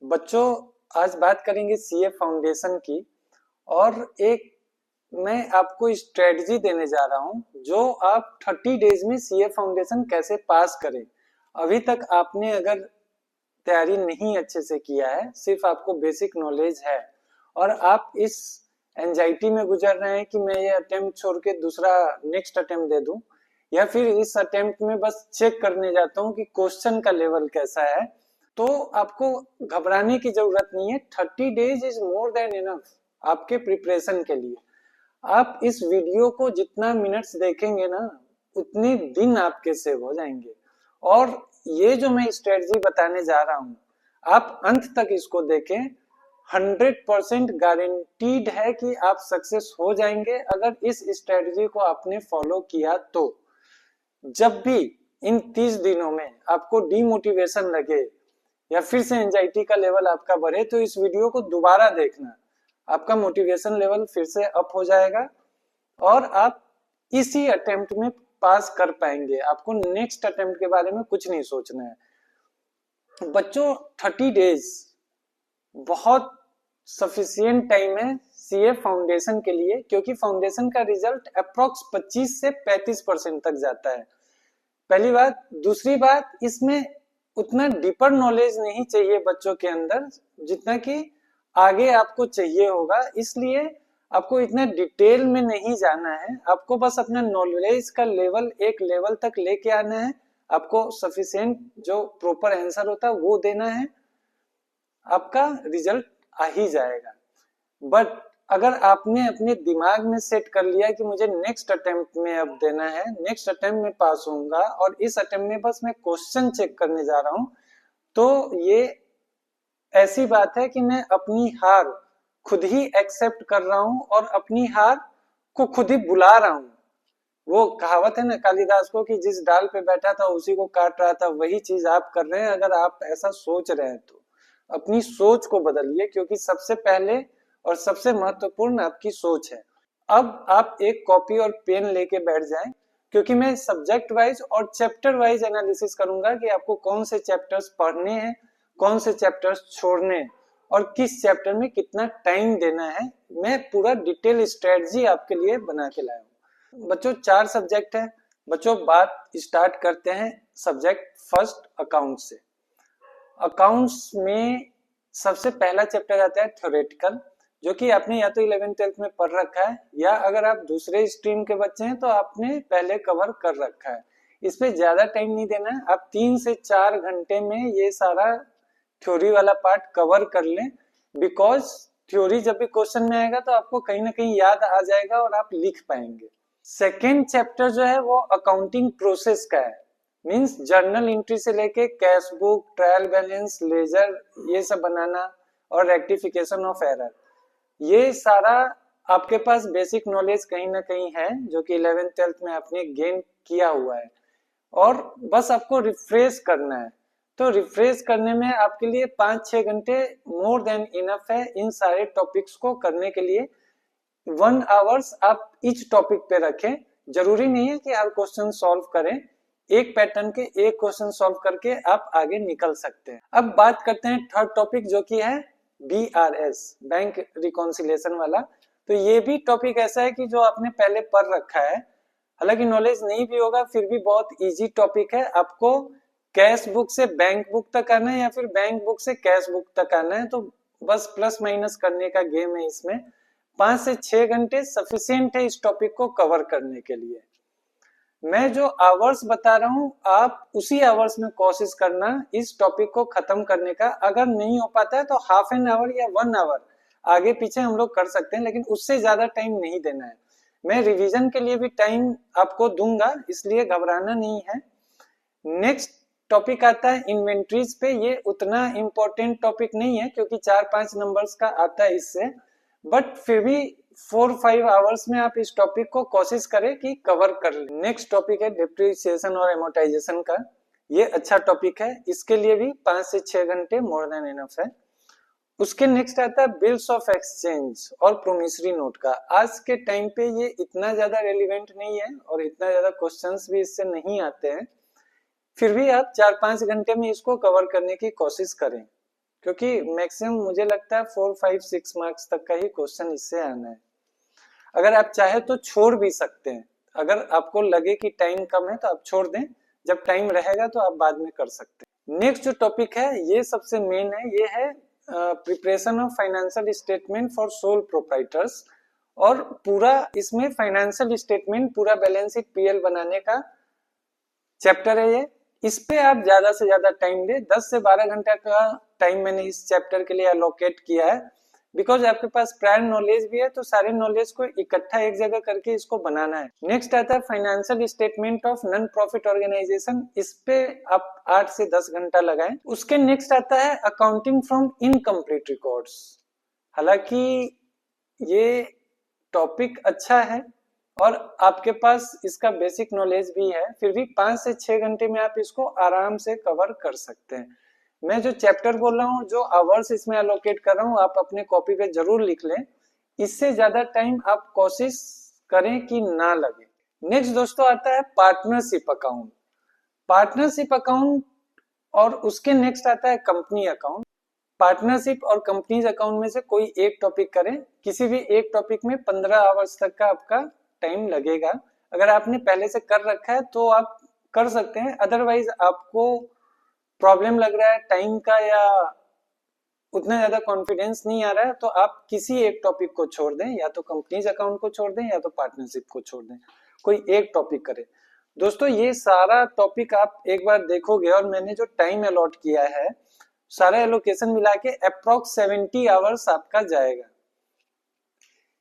बच्चों, आज बात करेंगे सीए फाउंडेशन की। और एक मैं आपको स्ट्रेटजी देने जा रहा हूं जो आप 30 डेज में सीए फाउंडेशन कैसे पास करें। अभी तक आपने अगर तैयारी नहीं अच्छे से किया है, सिर्फ आपको बेसिक नॉलेज है और आप इस एंजाइटी में गुजर रहे हैं कि मैं ये अटेम्प्ट छोड़ के दूसरा नेक्स्ट अटेम्प्ट दे दूं, या फिर इस अटेम्प्ट में बस चेक करने जाता हूं कि क्वेश्चन का लेवल कैसा है, तो आपको घबराने की जरूरत नहीं है। 30 days is more than enough आपके प्रिपरेशन के लिए। आप इस वीडियो को जितना मिनट्स देखेंगे ना, उतने दिन आपके सेव हो जाएंगे। और ये जो मैं स्ट्रेटजी बताने जा रहा हूं, आप अंत तक इसको देखें। 100% गारंटीड है कि आप सक्सेस हो जाएंगे अगर इस स्ट्रेटजी को आपने फॉलो किया तो। जब भी इन 30 दिनों में आपको डीमोटिवेशन लगे या फिर से एंजाइटी का लेवल आपका बढ़े, तो इस वीडियो को दोबारा देखना, आपका मोटिवेशन लेवल फिर से अप हो जाएगा और आप इसी अटेम्प्ट में पास कर पाएंगे। आपको नेक्स्ट अटेम्प्ट के बारे में कुछ नहीं सोचना है। बच्चों, 30 डेज बहुत सफिशिएंट टाइम है सीए फाउंडेशन के लिए, क्योंकि फाउंडेशन का रिजल्ट अप्रोक्स 25 से 35% तक जाता है। पहली बात। दूसरी बात, इसमें उतना डीपर नॉलेज नहीं चाहिए बच्चों के अंदर जितना कि आगे आपको चाहिए होगा, इसलिए आपको इतना डिटेल में नहीं जाना है। आपको बस अपना नॉलेज का लेवल एक लेवल तक लेके आना है। आपको सफिशिएंट जो प्रॉपर आंसर होता है वो देना है, आपका रिजल्ट आ ही जाएगा। बट अगर आपने अपने दिमाग में सेट कर लिया कि मुझे नेक्स्ट अटेम्प्ट में अब देना है, नेक्स्ट अटेम्प्ट में पास होऊंगा और इस अटेम्प्ट में बस मैं क्वेश्चन चेक करने जा रहा हूं, तो ये ऐसी बात है कि मैं अपनी हार खुद ही एक्सेप्ट कर रहा हूं और अपनी हार को खुद ही बुला रहा हूं। वो कहावत है ना कालिदास को कि जिस डाल पे बैठा था उसी को काट रहा था, वही चीज आप कर रहे हैं। अगर आप ऐसा सोच रहे हैं तो अपनी सोच को बदलिए, क्योंकि सबसे पहले और सबसे महत्वपूर्ण आपकी सोच है। अब आप एक कॉपी और पेन लेके बैठ जाएं, क्योंकि मैं सब्जेक्ट वाइज और चैप्टर वाइज एनालिसिस करूंगा कि आपको कौन से चैप्टर्स पढ़ने हैं, कौन से चैप्टर्स छोड़ने हैं और किस चैप्टर में कितना टाइम देना है। मैं पूरा डिटेल स्ट्रेटजी आपके लिए बना के लाया हूं। बच्चों, 4 सब्जेक्ट है। बच्चों, बात स्टार्ट करते हैं सब्जेक्ट फर्स्ट अकाउंट से। अकाउंट्स में सबसे पहला चैप्टर आता है थ्योरेटिकल, जो कि आपने या तो 11th-12th में पढ़ रखा है, या अगर आप दूसरे स्ट्रीम के बच्चे हैं तो आपने पहले कवर कर रखा है। इस पे ज्यादा टाइम नहीं देना है। आप 3 से 4 घंटे में ये सारा थ्योरी वाला पार्ट कवर कर लें, बिकॉज थ्योरी जब भी क्वेश्चन में आएगा तो आपको कहीं ना कहीं याद आ जाएगा और आप लिख पाएंगे। सेकेंड चैप्टर जो है वो अकाउंटिंग प्रोसेस का है, मीन्स जर्नल एंट्री से लेके cash book, trial balance, ledger, ये सब बनाना और रेक्टिफिकेशन ऑफ एरर। ये सारा आपके पास बेसिक नॉलेज कहीं ना कहीं है जो कि 11th-12th में आपने गेन किया हुआ है, और बस आपको रिफ्रेश करना है। तो रिफ्रेश करने में आपके लिए 5-6 घंटे मोर देन इनफ है इन सारे टॉपिक्स को करने के लिए। 1 आवर्स आप इच टॉपिक पे रखें। जरूरी नहीं है कि हर क्वेश्चन सॉल्व करें, एक पैटर्न के एक क्वेश्चन सॉल्व करके आप आगे निकल सकते हैं। अब बात करते हैं थर्ड टॉपिक जो कि है BRS, बैंक रिकॉन्सिलेशन वाला। तो ये भी टॉपिक ऐसा है कि जो आपने पहले पढ़ रखा है, हालांकि नॉलेज नहीं भी होगा फिर भी बहुत इजी टॉपिक है। आपको कैश बुक से बैंक बुक तक आना है या फिर बैंक बुक से कैश बुक तक आना है, तो बस प्लस माइनस करने का गेम है इसमें। 5 से 6 घंटे सफिशिएंट है इस टॉपिक को कवर करने के लिए। मैं जो आवर्स बता रहा हूं आप उसी आवर्स में कोशिश करना इस टॉपिक को खत्म करने का। अगर नहीं हो पाता है तो हाफ एन आवर या 1 आवर आगे पीछे हम लोग कर सकते हैं, लेकिन उससे ज्यादा टाइम नहीं देना है। मैं रिवीजन के लिए भी टाइम आपको दूंगा, इसलिए घबराना नहीं है। नेक्स्ट टॉपिक आता है इन्वेंट्रीज पे। ये उतना इंपॉर्टेंट टॉपिक नहीं है क्योंकि 4-5 नंबर्स का आता है इससे, बट फिर भी 4-5 आवर्स में आप इस टॉपिक को कोशिश करें कि कवर कर लें। नेक्स्ट टॉपिक है डिप्रिसिएशन और एमोर्टाइजेशन का। ये अच्छा टॉपिक है, इसके लिए भी 5 से 6 घंटे मोर देन इनफ है। उसके नेक्स्ट आता है बिल्स ऑफ एक्सचेंज और प्रोमिसरी नोट का। आज के टाइम पे ये इतना ज्यादा रेलिवेंट नहीं है और इतना ज्यादा क्वेश्चंस भी इससे नहीं आते हैं, फिर भी आप 4-5 घंटे में इसको कवर करने की कोशिश करें। क्योंकि मैक्सिमम मुझे लगता है 4, 5, 6 मार्क्स तक का ही क्वेश्चन इससे आना है। अगर आप चाहे तो छोड़ भी सकते हैं, अगर आपको लगे कि टाइम कम है तो आप छोड़ दें, जब टाइम रहेगा तो आप बाद में कर सकते हैं। नेक्स्ट जो टॉपिक है ये सबसे मेन है, ये है preparation of financial statement for sole proprietors. और पूरा इसमें फाइनेंशियल स्टेटमेंट, पूरा बैलेंस शीट, पीएल बनाने का चैप्टर है ये। इस पे आप ज्यादा से ज्यादा टाइम दें, 10 से 12 घंटे का टाइम मैंने इस चैप्टर के लिए अलोकेट किया है, बिकॉज आपके पास प्रायर नॉलेज भी है तो सारे नॉलेज को इकट्ठा एक जगह करके इसको बनाना है। नेक्स्ट आता है financial statement of non profit organisation, इस पे आप 8 से 10 घंटा लगाएं। उसके नेक्स्ट आता है अकाउंटिंग फ्रॉम इनकम्प्लीट रिकॉर्ड्स। हालांकि ये टॉपिक अच्छा है और आपके पास इसका बेसिक नॉलेज भी है, फिर भी 5 से 6 घंटे में आप इसको आराम से कवर कर सकते हैं। मैं जो चैप्टर बोल रहा हूँ, जो आवर्स इसमें अलोकेट कर रहा हूँ, आप अपने कॉपी पे जरूर लिख लें। इससे ज्यादा टाइम आप कोशिश करें कि ना लगे। नेक्स्ट दोस्तों आता है पार्टनरशिप अकाउंट। पार्टनरशिप अकाउंट और उसके नेक्स्ट आता है कंपनी अकाउंट। पार्टनरशिप और कंपनीज अकाउंट में से कोई एक टॉपिक करें, किसी भी एक टॉपिक में 15 आवर्स तक का आपका टाइम लगेगा। अगर आपने पहले से कर रखा है तो आप कर सकते हैं, अदरवाइज आपको प्रॉब्लम लग रहा है टाइम का या उतना ज्यादा कॉन्फिडेंस नहीं आ रहा है, तो आप किसी एक टॉपिक को छोड़ दें, या तो कंपनीज अकाउंट को छोड़ दें या तो पार्टनरशिप को छोड़ दें, कोई एक टॉपिक करें। दोस्तों ये सारा टॉपिक आप एक बार देखोगे और मैंने जो टाइम अलॉट किया है, सारा एलोकेशन मिला के अप्रोक्स 70 आवर्स आपका जाएगा।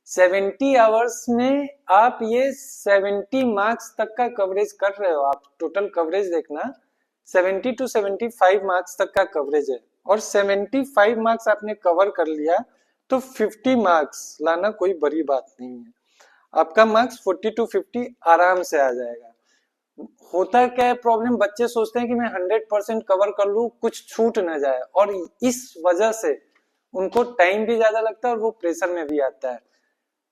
70 आवर्स में आप ये 70 मार्क्स तक का कवरेज कर रहे हो। आप टोटल कवरेज देखना, 70 to 75 मार्क्स तक का कवरेज है, और 75 मार्क्स आपने कवर कर लिया तो 50 मार्क्स लाना कोई बड़ी बात नहीं है। आपका मार्क्स 40 to 50 आराम से आ जाएगा। होता क्या है प्रॉब्लम, बच्चे सोचते हैं कि मैं 100% कवर कर लूं, कुछ छूट ना जाए, और इस वजह से उनको टाइम भी ज्यादा लगता है और वो प्रेशर में भी आता है।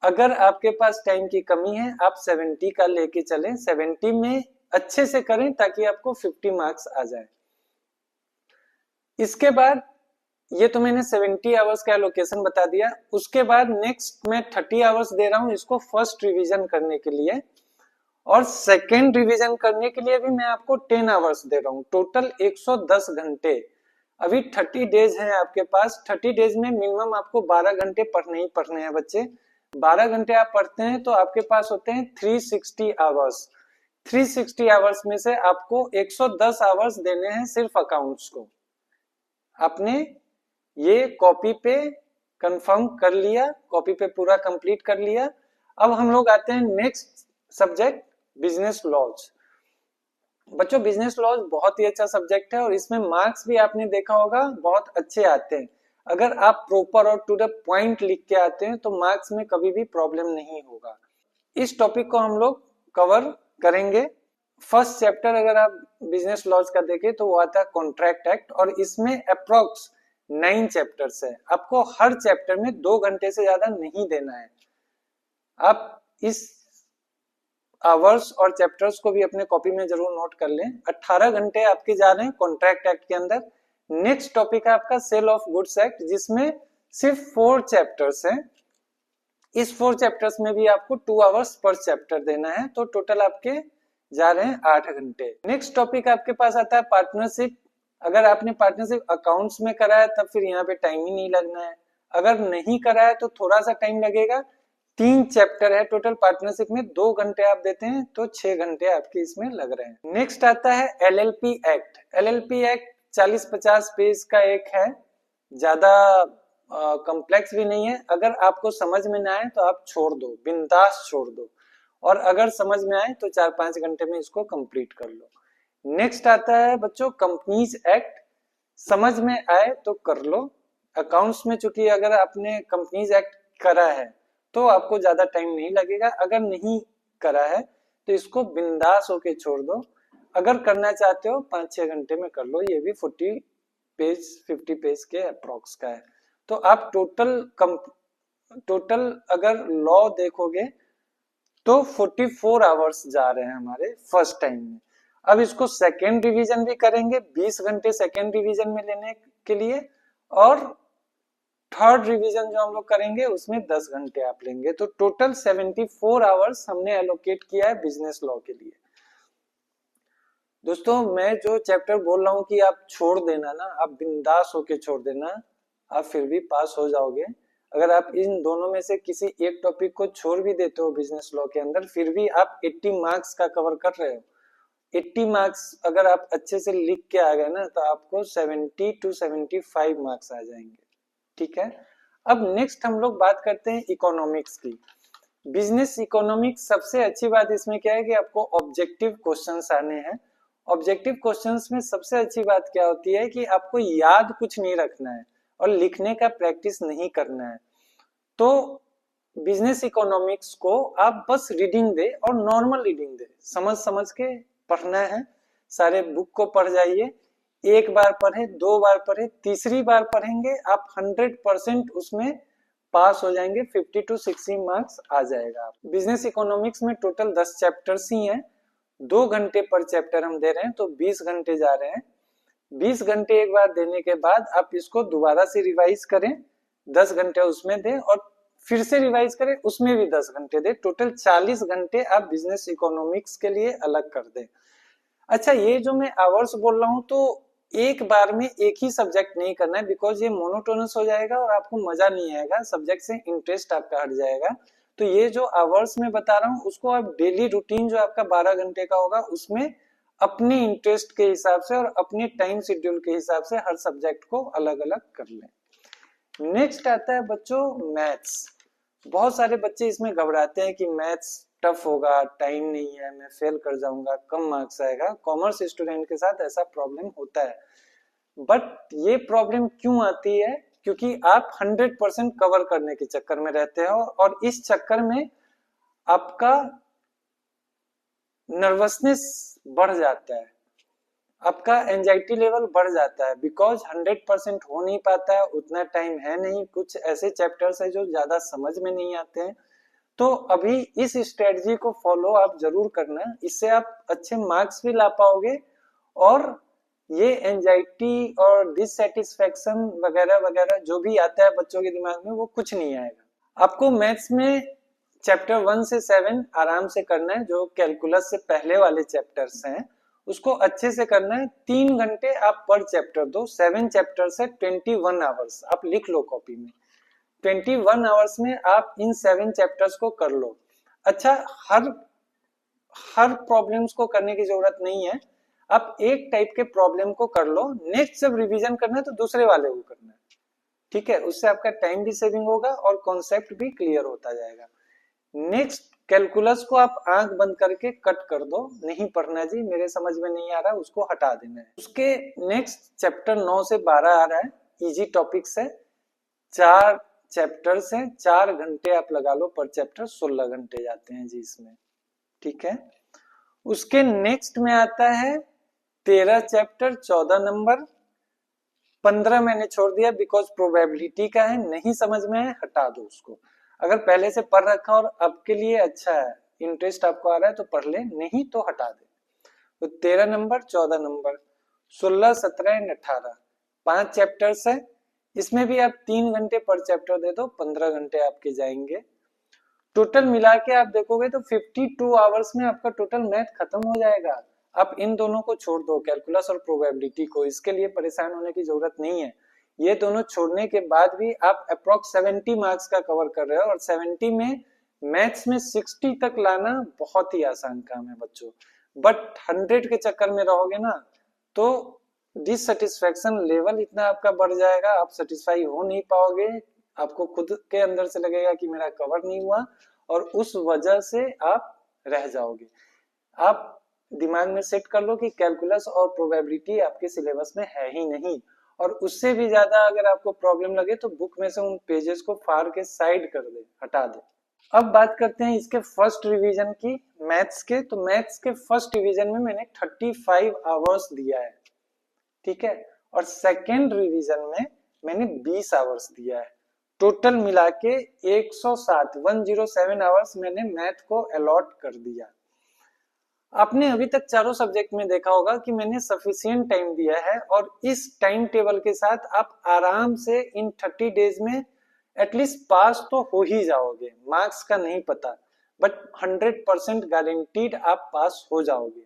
अगर आपके पास टाइम की कमी है, आप 70 का लेके चलें, 70 में अच्छे से करें ताकि आपको 50 मार्क्स आ जाए। इसके बाद ये तो मैंने 70 आवर्स का एलोकेशन बता दिया। उसके बाद नेक्स्ट मैं 30 आवर्स दे रहा हूं इसको फर्स्ट रिवीजन करने के लिए, और सेकेंड रिवीजन करने के लिए भी मैं आपको 10 आवर्स दे रहा हूँ, टोटल 110 घंटे। अभी 30 डेज है आपके पास, 30 डेज में मिनिमम आपको 12 घंटे पढ़ने ही पढ़ने हैं बच्चे। 12 घंटे आप पढ़ते हैं तो आपके पास होते हैं 360 आवर्स। 360 आवर्स में से आपको 110 आवर्स देने हैं सिर्फ अकाउंट्स को। आपने ये कॉपी पे कंफर्म कर लिया, कॉपी पे पूरा कंप्लीट कर लिया। अब हम लोग आते हैं नेक्स्ट सब्जेक्ट, बिजनेस लॉज। बच्चों बिजनेस लॉज बहुत ही अच्छा सब्जेक्ट है और इसमें मार्क्स भी आपने देखा होगा बहुत अच्छे आते हैं। अगर आप प्रॉपर और टू द पॉइंट लिख के आते हैं तो मार्क्स में कभी भी प्रॉब्लम नहीं होगा। इस टॉपिक को हम लोग कवर करेंगे। फर्स्ट चैप्टर अगर आप बिजनेस लॉज का देखें तो वो आता है कॉन्ट्रैक्ट एक्ट, और इसमें अप्रोक्स 9 चैप्टर्स है। आपको हर चैप्टर में 2 घंटे से ज्यादा नहीं देना है। आप इस आवर्स और चैप्टर्स को भी अपने कॉपी में जरूर नोट कर लें। 18 घंटे आपके जा रहे हैं कॉन्ट्रैक्ट एक्ट के अंदर। नेक्स्ट टॉपिक है आपका सेल ऑफ गुड्स एक्ट, जिसमें सिर्फ 4 चैप्टर्स हैं। इस 4 चैप्टर्स में भी आपको 2 आवर्स पर चैप्टर देना है, तो टोटल आपके जा रहे हैं 8 घंटे। नेक्स्ट टॉपिक आपके पास आता है पार्टनरशिप। अगर आपने पार्टनरशिप अकाउंट्स में करा है तब फिर यहाँ पे टाइम ही नहीं लगना है, अगर नहीं करा है तो थोड़ा सा टाइम लगेगा। 3 चैप्टर है टोटल पार्टनरशिप में, 2 घंटे आप देते हैं तो 6 घंटे आपके इसमें लग रहे हैं। नेक्स्ट आता है LLP act. LLP act 40-50 page का एक है, ज्यादा कॉम्प्लेक्स भी नहीं है। अगर आपको समझ में ना आए तो आप छोड़ दो, बिंदास छोड़ दो, और अगर समझ में आए तो 4-5 घंटे में इसको कंप्लीट कर लो। नेक्स्ट आता है बच्चों कंपनीज एक्ट। समझ में आए तो कर लो। अकाउंट्स में चूंकि अगर आपने कंपनीज एक्ट करा है तो आपको ज्यादा टाइम नहीं लगेगा, अगर नहीं करा है तो इसको बिंदास होके छोड़ दो। अगर करना चाहते हो 5-6 घंटे में कर लो, ये भी 40 पेज 50 पेज के अप्रोक्स का है। तो आप टोटल अगर लॉ देखोगे तो 44 आवर्स जा रहे हैं हमारे फर्स्ट टाइम में। अब इसको सेकेंड रिवीजन भी करेंगे, 20 घंटे सेकेंड रिवीजन में लेने के लिए, और थर्ड रिवीजन जो हम लोग करेंगे उसमें 10 घंटे आप लेंगे। तो टोटल 74 आवर्स हमने एलोकेट किया है बिजनेस लॉ के लिए। दोस्तों मैं जो चैप्टर बोल रहा हूँ कि आप छोड़ देना ना, आप बिंदास होके छोड़ देना, आप फिर भी पास हो जाओगे। अगर आप इन दोनों में से किसी एक टॉपिक को छोड़ भी देते हो बिजनेस लॉ के अंदर, फिर भी आप 80 मार्क्स का कवर कर रहे हो। 80 मार्क्स अगर आप अच्छे से लिख के आ गए ना, तो आपको 70 to 75 मार्क्स आ जाएंगे। ठीक है, अब नेक्स्ट हम लोग बात करते हैं इकोनॉमिक्स की। बिजनेस इकोनॉमिक्स सबसे अच्छी बात इसमें क्या है कि आपको ऑब्जेक्टिव क्वेश्चंस आने हैं। ऑब्जेक्टिव क्वेश्चंस में सबसे अच्छी बात क्या होती है कि आपको याद कुछ नहीं रखना है और लिखने का प्रैक्टिस नहीं करना है। तो बिजनेस इकोनॉमिक्स को आप बस रीडिंग दे और नॉर्मल रीडिंग दे, समझ समझ के पढ़ना है। सारे बुक को पढ़ जाइए, एक बार पढ़े, दो बार पढ़े, तीसरी बार पढ़ेंगे आप 100% उसमें पास हो जाएंगे। 50 to 60 मार्क्स आ जाएगा। बिजनेस इकोनॉमिक्स में टोटल 10 चैप्टर्स ही हैं, 2 घंटे पर चैप्टर हम दे रहे हैं, तो 20 घंटे जा रहे हैं। 20 घंटे एक बार देने के बाद आप इसको दोबारा से रिवाइज करें, 10 घंटे उसमें दें और फिर से रिवाइज करें, उसमें भी 10 घंटे दें। टोटल 40 घंटे आप बिजनेस इकोनॉमिक्स के लिए अलग कर दें। अच्छा, ये जो मैं आवर्स बोल रहा हूँ, तो एक बार में एक ही सब्जेक्ट नहीं करना है, बिकॉज ये मोनोटोनस हो जाएगा और आपको मजा नहीं आएगा, सब्जेक्ट से इंटरेस्ट आपका हट जाएगा। तो ये जो आवर्स में बता रहा हूँ उसको आप डेली रूटीन जो आपका 12 घंटे का होगा उसमें अपने इंटरेस्ट के हिसाब से और अपने टाइम शेड्यूल के हिसाब से हर सब्जेक्ट को अलग अलग कर लें। नेक्स्ट आता है बच्चों मैथ्स। बहुत सारे बच्चे इसमें घबराते हैं कि मैथ्स टफ होगा, टाइम नहीं है, मैं फेल कर जाऊंगा, कम मार्क्स आएगा। कॉमर्स स्टूडेंट के साथ ऐसा प्रॉब्लम होता है, बट ये प्रॉब्लम क्यों आती है? क्योंकि आप 100% कवर करने के चक्कर में रहते हो और इस चक्कर में आपका नर्वसनेस बढ़ जाता है, आपका एंजाइटी लेवल बढ़ जाता है, बिकॉज 100% हो नहीं पाता है, उतना टाइम है नहीं, कुछ ऐसे चैप्टर्स है जो ज्यादा समझ में नहीं आते हैं। तो अभी इस स्ट्रेटजी को फॉलो आप जरूर करना, इससे आप अच्छे मार्क्स भी ला पाओगे और ये एंजाइटी और डिससेटिस्फेक्शन वगैरह वगैरह जो भी आता है बच्चों के दिमाग में, वो कुछ नहीं आएगा। आपको मैथ्स में चैप्टर 1 से 7 आराम से करना है, जो कैलकुलस से पहले वाले चैप्टर्स हैं उसको अच्छे से करना है। 3 घंटे आप पर चैप्टर दो, 7 चैप्टर्स है, 21 आवर्स आप लिख लो कॉपी में। 21 आवर्स में आप इन 7 चैप्टर्स को कर लो। अच्छा, हर हर प्रॉब्लम्स को करने की जरूरत नहीं है, आप एक टाइप के प्रॉब्लम को कर लो, नेक्स्ट जब रिवीजन करना है तो दूसरे वाले को करना है। ठीक है, उससे आपका टाइम भी सेविंग होगा और कॉन्सेप्ट भी क्लियर होता जाएगा। नेक्स्ट कैलकुलस को आप आंख बंद करके कट कर दो, नहीं पढ़ना जी, मेरे समझ में नहीं आ रहा, उसको हटा देना है। उसके नेक्स्ट चैप्टर 9 से 12 आ रहा है, इजी टॉपिक्स है, 4 चैप्टर्स हैं, 4 घंटे आप लगा लो पर चैप्टर, 16 घंटे जाते हैं जी इसमें। ठीक है, उसके नेक्स्ट में आता है 13 चैप्टर, 14 नंबर। 15 मैंने छोड़ दिया बिकॉज प्रोबेबिलिटी का है, नहीं समझ में है, हटा दो उसको। अगर पहले से पढ़ रखा और आपके लिए अच्छा है, इंटरेस्ट आपको आ रहा है तो पढ़ ले, नहीं तो हटा दे। तो 13 नंबर, 14 नंबर, 16, 17 एंड 18, 5 चैप्टर्स है। इसमें भी आप 3 घंटे पर चैप्टर दे दो, 15 घंटे आपके जाएंगे। टोटल मिला के आप देखोगे तो 52 आवर्स में आपका टोटल मैथ खत्म हो जाएगा। आप इन दोनों को छोड़ दो, कैलकुलस और प्रोबेबिलिटी को, इसके लिए परेशान होने की जरूरत नहीं है। ये दोनों छोड़ने के बाद भी आप अप्रोक्स 70 मार्क्स का कवर कर रहे हो और 70 में मैथ्स में 60 तक लाना बहुत ही आसान काम है बच्चों। बट 100 के चक्कर में रहोगे ना तो डिससेटिस्फेक्शन लेवल इतना आपका बढ़ जाएगा, आप सेटिस्फाई हो नहीं पाओगे, आपको खुद के अंदर से लगेगा कि मेरा कवर नहीं हुआ और उस वजह से आप रह जाओगे। आप दिमाग में सेट कर लो कि कैलकुलस और प्रोबेबिलिटी आपके सिलेबस में है ही नहीं, और उससे भी ज्यादा अगर आपको प्रॉब्लम लगे तो बुक में से उन पेजेस को फाड़ के साइड कर दे, हटा दे। अब बात करते हैं इसके फर्स्ट रिवीजन की, मैथ्स के। तो मैथ्स के फर्स्ट रिवीजन में मैंने 35 आवर्स दिया है, ठीक है, और सेकेंड रिवीजन में मैंने 20 आवर्स दिया है। टोटल मिला के 107 आवर्स मैंने मैथ को अलॉट कर दिया। आपने अभी तक चारों सब्जेक्ट में देखा होगा कि मैंने सफिशिएंट टाइम दिया है और इस टाइम टेबल के साथ आप आराम से इन 30 डेज में एटलीस्ट पास तो हो ही जाओगे। मार्क्स का नहीं पता, बट 100% गारंटीड आप पास हो जाओगे।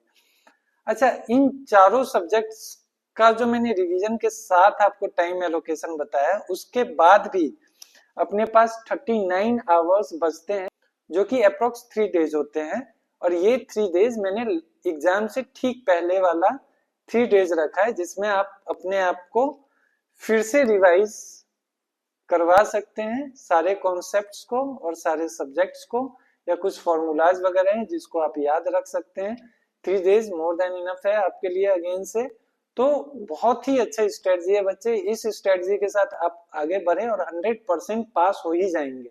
अच्छा, इन चारों सब्जेक्ट्स का जो मैंने रिवीजन के साथ आपको टाइम एलोकेशन बताया, उसके बाद भी अपने पास 39 आवर्स बचते हैं, जो कि अप्रोक्स 3 डेज होते हैं। और ये 3 डेज मैंने एग्जाम से ठीक पहले वाला 3 डेज रखा है, जिसमें आप अपने आप को फिर से रिवाइज करवा सकते हैं सारे कॉन्सेप्ट्स को और सारे सब्जेक्ट्स को, या कुछ फॉर्मूलाज वगैरह हैं जिसको आप याद रख सकते हैं। 3 डेज मोर देन इनफ है आपके लिए अगेन से। तो बहुत ही अच्छा स्ट्रेटजी है बच्चे, इस स्ट्रेटजी के साथ आप आगे बढ़े और 100% पास हो ही जाएंगे।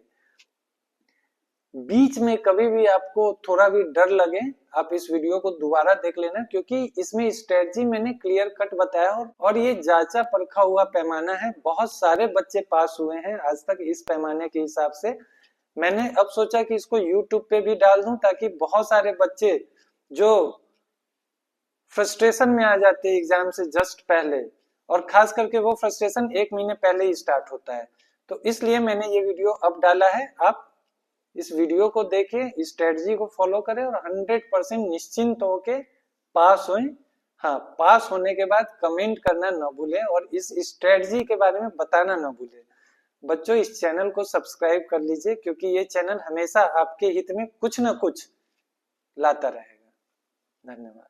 बीच में कभी भी आपको थोड़ा भी डर लगे, आप इस वीडियो को दोबारा देख लेना, क्योंकि इसमें स्ट्रेटजी मैंने क्लियर कट बताया और ये जांचा परखा हुआ पैमाना है। बहुत सारे बच्चे पास हुए हैं आज तक इस पैमाने के हिसाब से। मैंने अब सोचा कि इसको यूट्यूब पे भी डाल दूं, ताकि बहुत सारे बच्चे जो फ्रस्ट्रेशन में आ जाते हैं एग्जाम से जस्ट पहले, और खास करके वो फ्रस्ट्रेशन 1 महीने पहले ही स्टार्ट होता है, तो इसलिए मैंने ये वीडियो अब डाला है। आप इस वीडियो को देखें, स्ट्रेटजी को फॉलो करें और 100% निश्चिंत होके पास हों। हाँ, पास होने के बाद कमेंट करना न भूलें और इस स्ट्रेटजी के बारे में बताना न भूलें। बच्चों, इस चैनल को सब्सक्राइब कर लीजिए, क्योंकि ये चैनल हमेशा आपके हित में कुछ न कुछ लाता रहेगा। धन्यवाद।